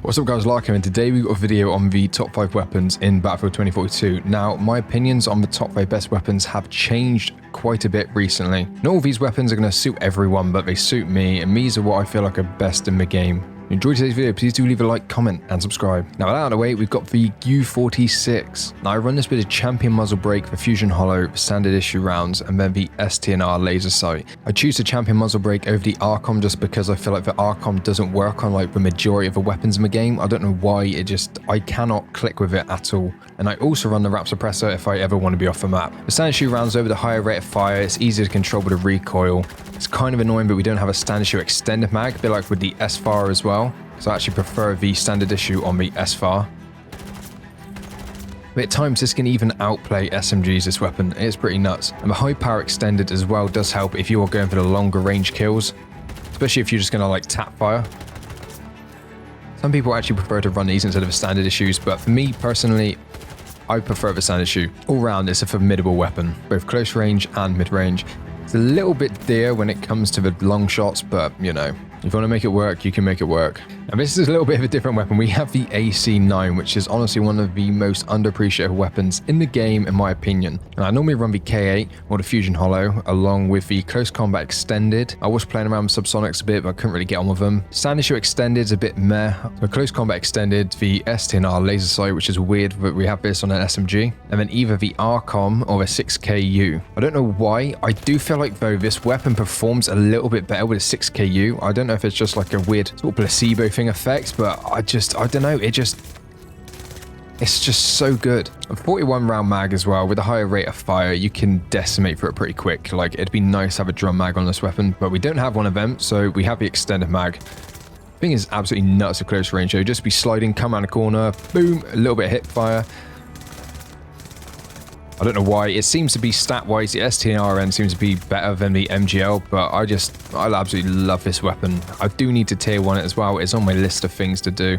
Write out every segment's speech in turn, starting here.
What's up guys, Larko, and today we've got a video on the top 5 weapons in Battlefield 2042. Now, my opinions on the top 5 best weapons have changed quite a bit recently. Not all these weapons are going to suit everyone, but they suit me, and these are what I feel like are best in the game. If you enjoyed today's video, please do leave a like, comment, and subscribe. Now, out of the way, we've got the U46. Now, I run this bit of champion muzzle brake for Fusion Hollow, standard issue rounds, and then the STNR laser sight. I choose the champion muzzle brake over the ARCOM just because I feel like the ARCOM doesn't work on like the majority of the weapons in the game. I don't know why, I cannot click with it at all. And I also run the wrap suppressor if I ever want to be off the map. The standard issue rounds over the higher rate of fire, it's easier to control with a recoil. It's kind of annoying, but we don't have a standard issue extended mag, a bit like with the SFAR as well. So I actually prefer the standard issue on the SFAR. But at times this can even outplay SMGs, this weapon. It's pretty nuts. And the high power extended as well does help if you are going for the longer range kills. Especially if you're just going to like tap fire. Some people actually prefer to run these instead of the standard issues, but for me personally, I prefer the standard issue. All round, it's a formidable weapon, both close range and mid range. It's a little bit dear when it comes to the long shots, but you know, if you want to make it work, you can make it work. Now this is a little bit of a different weapon. We have the AC9, which is honestly one of the most underappreciated weapons in the game, in my opinion. And I normally run the K8 or the Fusion Hollow, along with the Close Combat Extended. I was playing around with Subsonics a bit, but I couldn't really get on with them. Standard issue Extended is a bit meh. So Close Combat Extended, the STNR laser sight, which is weird, but we have this on an SMG. And then either the ARCOM or the 6KU. I don't know why. I do feel like though this weapon performs a little bit better with a 6KU. I don't know if it's just like a weird sort of placebo thing effect, but I don't know, it's just so good. A 41 round mag as well, with a higher rate of fire, you can decimate for it pretty quick. Like, it'd be nice to have a drum mag on this weapon, but we don't have one of them, so we have the extended mag. Thing is absolutely nuts at close range, though. Just be sliding, come around the corner, boom, a little bit of hip fire. I don't know why. It seems to be stat-wise, the STNRN seems to be better than the MGL, but I absolutely love this weapon. I do need to tier 1 it as well. It's on my list of things to do.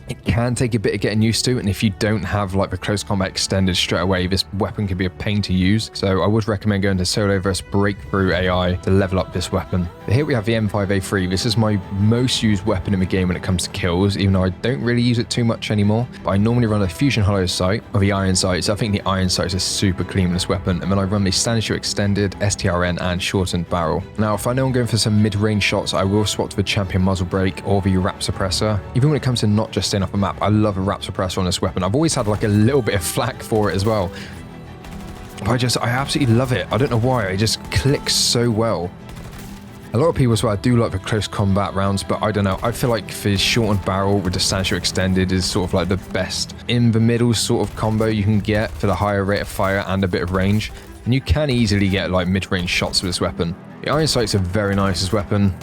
It can take a bit of getting used to, and if you don't have like the close combat extended straight away, this weapon can be a pain to use. So I would recommend going to solo versus breakthrough AI to level up this weapon. But here we have the M5A3. This is my most used weapon in the game when it comes to kills, even though I don't really use it too much anymore. But I normally run a Fusion Hollow sight or the iron sights. I think the iron sights are super clean with this weapon, and then I run the standard issue extended, STRN, and shortened barrel. Now, if I know I'm going for some mid-range shots, I will swap to the champion muzzle brake or the wrap suppressor. Even when it comes to not just staying off the map, I love a wrap suppressor on this weapon. I've always had like a little bit of flack for it as well. But I absolutely love it. I don't know why, it just clicks so well. A lot of people as well do like the close combat rounds, but I don't know. I feel like the shortened barrel with the standard issue extended is sort of like the best in the middle sort of combo you can get for the higher rate of fire and a bit of range. And you can easily get like mid-range shots with this weapon. The iron sights are very nice as weapon.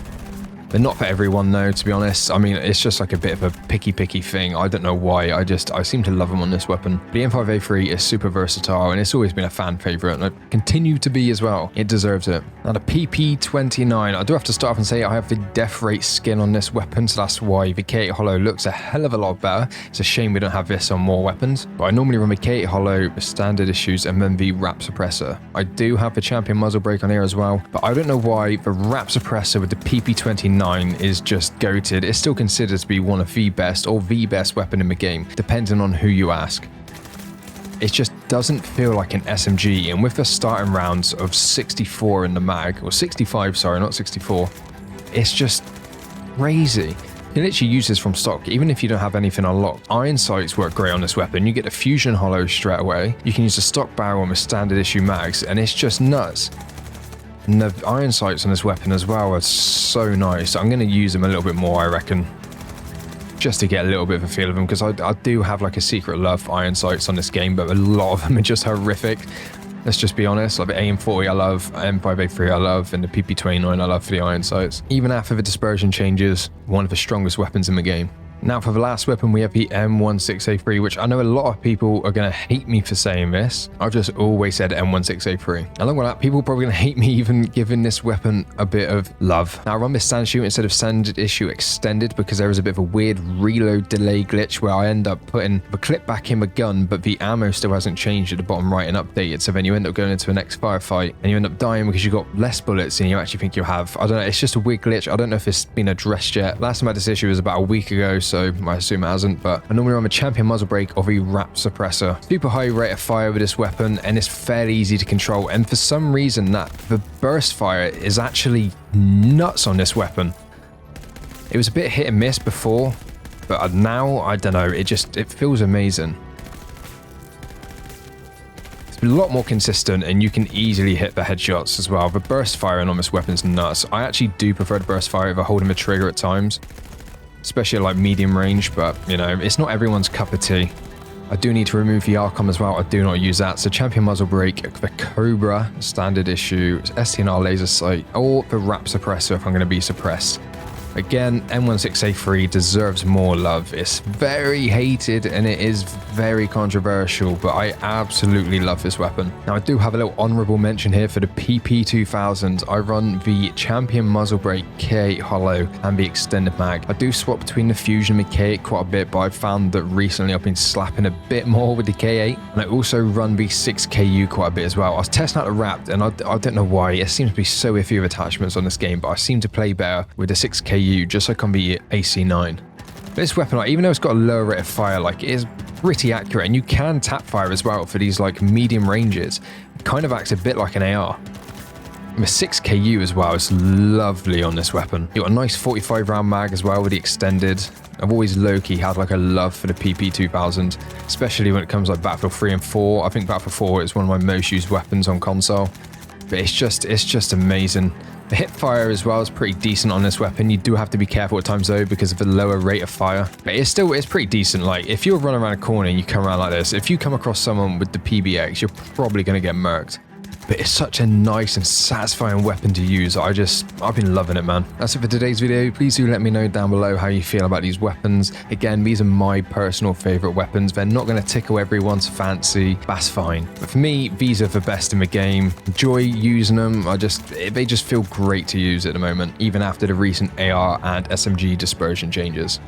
They're not for everyone though, to be honest. I mean, it's just like a bit of a picky thing. I don't know why. I seem to love them on this weapon. The M5A3 is super versatile, and it's always been a fan favorite, and I continue to be as well. It deserves it. Now the PP29, I do have to start off and say I have the death rate skin on this weapon, so that's why the K8 Hollow looks a hell of a lot better. It's a shame we don't have this on more weapons, but I normally run the K8 Hollow, the standard issues, and then the wrap suppressor. I do have the champion muzzle brake on here as well, but I don't know why the wrap suppressor with the PP29 is just goated. It's still considered to be one of the best or the best weapon in the game, depending on who you ask. It just doesn't feel like an SMG, and with the starting rounds of 64 in the mag, or 65, sorry, not 64, it's just crazy. You can literally use this from stock, even if you don't have anything unlocked. Iron sights work great on this weapon. You get the Fusion Hollow straight away. You can use the stock barrel with standard issue mags, and it's just nuts. And the iron sights on this weapon as well are so nice. I'm going to use them a little bit more, I reckon, just to get a little bit of a feel of them, because I do have like a secret love for iron sights on this game, but a lot of them are just horrific. Let's just be honest. Like the AM40 I love, M5A3 I love, and the PP29 I love for the iron sights. Even after the dispersion changes, one of the strongest weapons in the game. Now for the last weapon, we have the M16A3, which I know a lot of people are going to hate me for saying this. I've just always said M16A3. Along with that, people are probably going to hate me even giving this weapon a bit of love. Now I run this standard issue instead of standard issue extended because there is a bit of a weird reload delay glitch where I end up putting the clip back in my gun, but the ammo still hasn't changed at the bottom right and updated. So then you end up going into the next firefight and you end up dying because you've got less bullets than you actually think you have. I don't know. It's just a weird glitch. I don't know if it's been addressed yet. Last time I had this issue was about a week ago, so I assume it hasn't, but I normally run a champion muzzle brake or a wrap suppressor. Super high rate of fire with this weapon, and it's fairly easy to control, and for some reason the burst fire is actually nuts on this weapon. It was a bit hit and miss before, but now, I don't know, it feels amazing. A lot more consistent, and you can easily hit the headshots as well. The burst firing on this weapon's nuts. I actually do prefer the burst fire over holding the trigger at times, especially at like medium range, but you know, it's not everyone's cup of tea. I do need to remove the Arcom as well. I do not use that. So champion muzzle brake, the Cobra standard issue, STNR laser sight, or the wrap suppressor if I'm going to be suppressed. Again, M16A3 deserves more love. It's very hated and it is very controversial, but I absolutely love this weapon. Now, I do have a little honorable mention here for the PP2000. I run the champion muzzle brake K8 hollow and the extended mag. I do swap between the Fusion and the K8 quite a bit, but I've found that recently I've been slapping a bit more with the K8. And I also run the 6KU quite a bit as well. I was testing out the wrapped, and I don't know why. It seems to be so iffy with attachments on this game, but I seem to play better with the 6KU just like on the AC9. This weapon, like, even though it's got a lower rate of fire, like, it is pretty accurate, and you can tap fire as well for these like medium ranges. It kind of acts a bit like an AR. And the 6KU as well is lovely on this weapon. You got a nice 45 round mag as well with the extended. I've always low-key had like a love for the PP2000, especially when it comes like Battlefield 3 and 4. I think Battlefield 4 is one of my most used weapons on console, but it's just amazing. The hip fire as well is pretty decent on this weapon. You do have to be careful at times though because of the lower rate of fire. But it's pretty decent. Like, if you're running around a corner and you come around like this, if you come across someone with the PBX, you're probably going to get murked. But it's such a nice and satisfying weapon to use. I've been loving it, man. That's it for today's video. Please do let me know down below how you feel about these weapons. Again, these are my personal favorite weapons. They're not going to tickle everyone's fancy. That's fine. But for me, these are the best in the game. Enjoy using them. They just feel great to use at the moment, even after the recent AR and SMG dispersion changes.